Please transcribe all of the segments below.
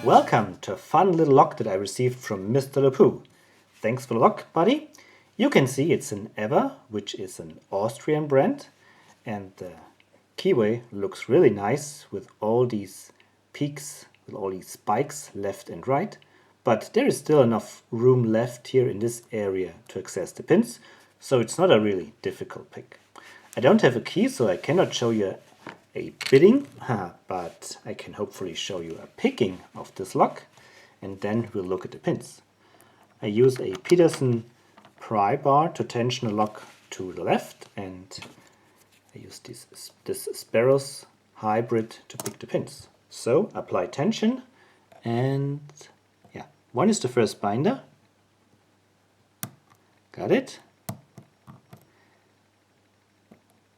Welcome to a fun little lock that I received from MrLupooo. Thanks for the lock, buddy. You can see it's an EVVA, which is an Austrian brand, and the keyway looks really nice with all these peaks, with all these spikes left and right, but there is still enough room left here in this area to access the pins, so it's not a really difficult pick. I don't have a key, so I cannot show you a bidding, but I can hopefully show you a picking of this lock, and then we'll look at the pins. I use a Peterson pry bar to tension the lock to the left, and I use this Sparrows hybrid to pick the pins. So apply tension, and yeah, one is the first binder. Got it.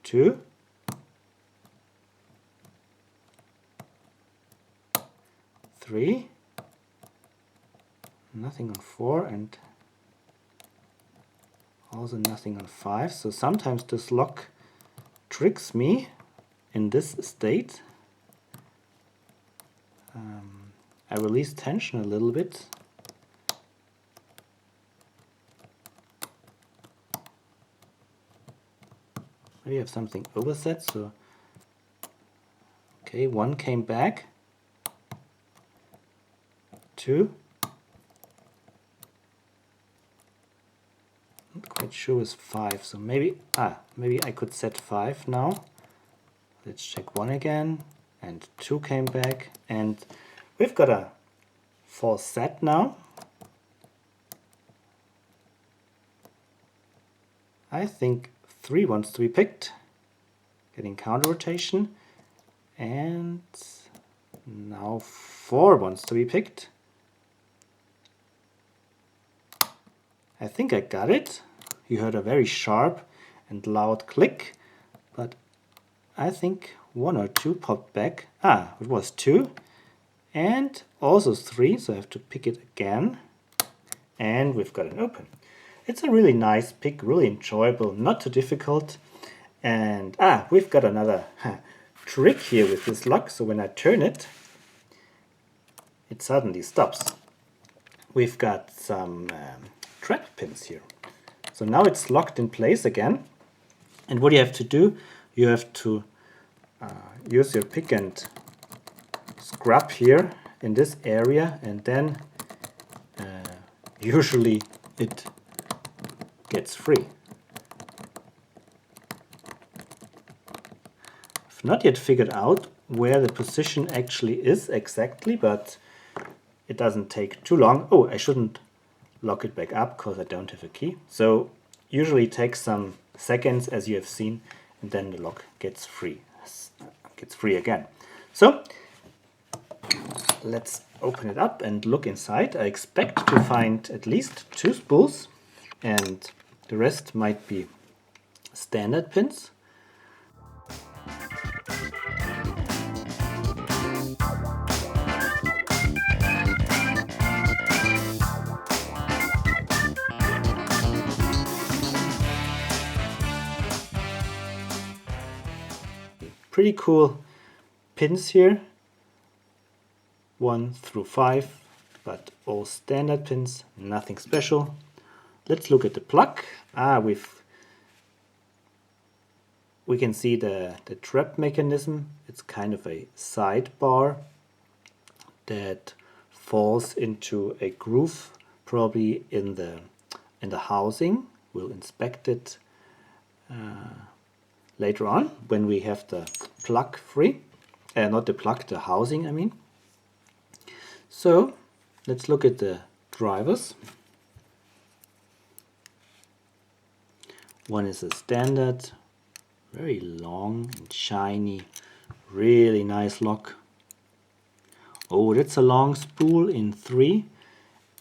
2. 3. Nothing on 4, and also nothing on 5. So sometimes this lock tricks me in this state. I release tension a little bit. Maybe I have something overset, so okay, 1 came back. 2. Not quite sure it's 5, so maybe I could set 5 now. Let's check 1 again, and 2 came back, and we've got a false set now. I think 3 wants to be picked, getting counter rotation, and now 4 wants to be picked. I think I got it. You heard a very sharp and loud click, but I think 1 or 2 popped back. It was 2 and also 3, so I have to pick it again, and we've got an open. It's a really nice pick, really enjoyable, not too difficult, and we've got another trick here with this lock. So when I turn it, it suddenly stops. We've got some trap pins here. So now it's locked in place again, and what you have to do, you have to use your pick and scrub here in this area, and then usually it gets free. I've not yet figured out where the position actually is exactly, but it doesn't take too long. Oh, I shouldn't lock it back up because I don't have a key. So usually it takes some seconds, as you have seen, and then the lock gets free again. So let's open it up and look inside. I expect to find at least 2 spools, and the rest might be standard pins. Pretty cool pins here, 1 through 5, but all standard pins, nothing special. Let's look at the plug. We can see the trap mechanism. It's kind of a sidebar that falls into a groove, probably in the housing. We'll inspect it later on when we have the plug free. Not the plug, the housing, I mean. So let's look at the drivers. One is a standard, very long and shiny, really nice lock. Oh, that's a long spool in 3,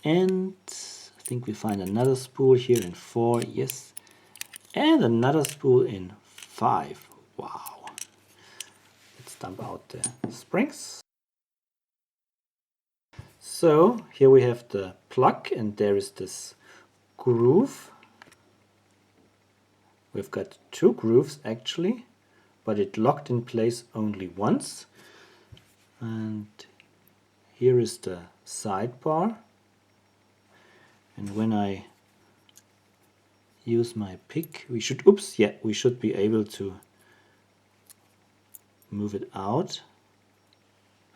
and I think we find another spool here in 4, yes, and another spool in 5. Wow. Let's dump out the springs. So here we have the plug, and there is this groove. We've got 2 grooves actually, but it locked in place only once. And here is the sidebar, and when I use my pick, we should be able to move it out.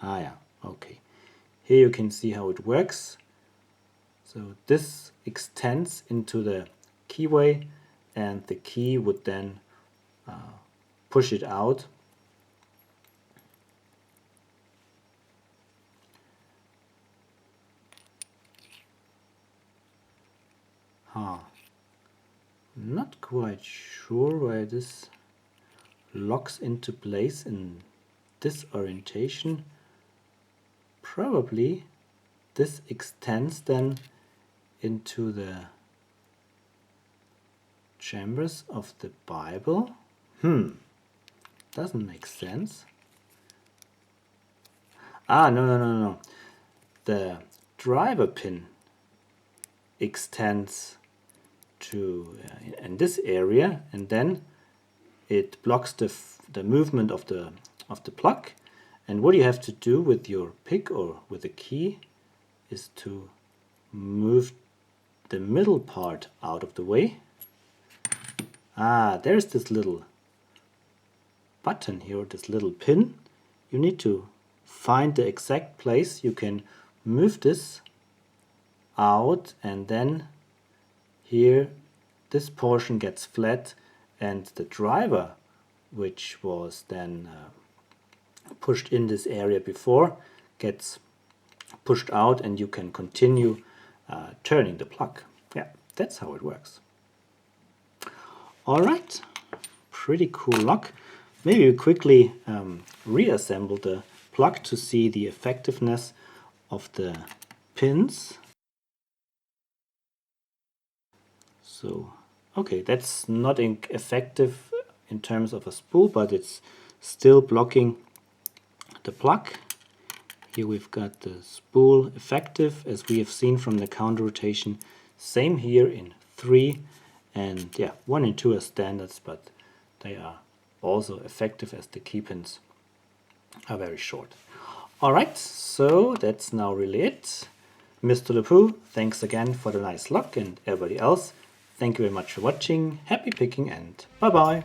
Okay. Here you can see how it works. So this extends into the keyway, and the key would then push it out. Not quite sure why this locks into place in this orientation. Probably this extends then into the chambers of the Bible. Doesn't make sense. No. The driver pin extends to in this area, and then it blocks the movement of the plug. And what you have to do with your pick or with the key is to move the middle part out of the way. There's this little button here, this little pin. You need to find the exact place. You can move this out, and then here this portion gets flat, and the driver, which was then pushed in this area before, gets pushed out, and you can continue turning the plug. Yeah, that's how it works. Alright, pretty cool lock. Maybe we quickly reassemble the plug to see the effectiveness of the pins. So, okay, that's not effective in terms of a spool, but it's still blocking the plug. Here we've got the spool effective, as we have seen from the counter rotation. Same here in 3, and 1 and 2 are standards, but they are also effective as the key pins are very short. Alright, so that's now really it. MrLupooo, thanks again for the nice lock, and everybody else, thank you very much for watching. Happy picking, and bye bye!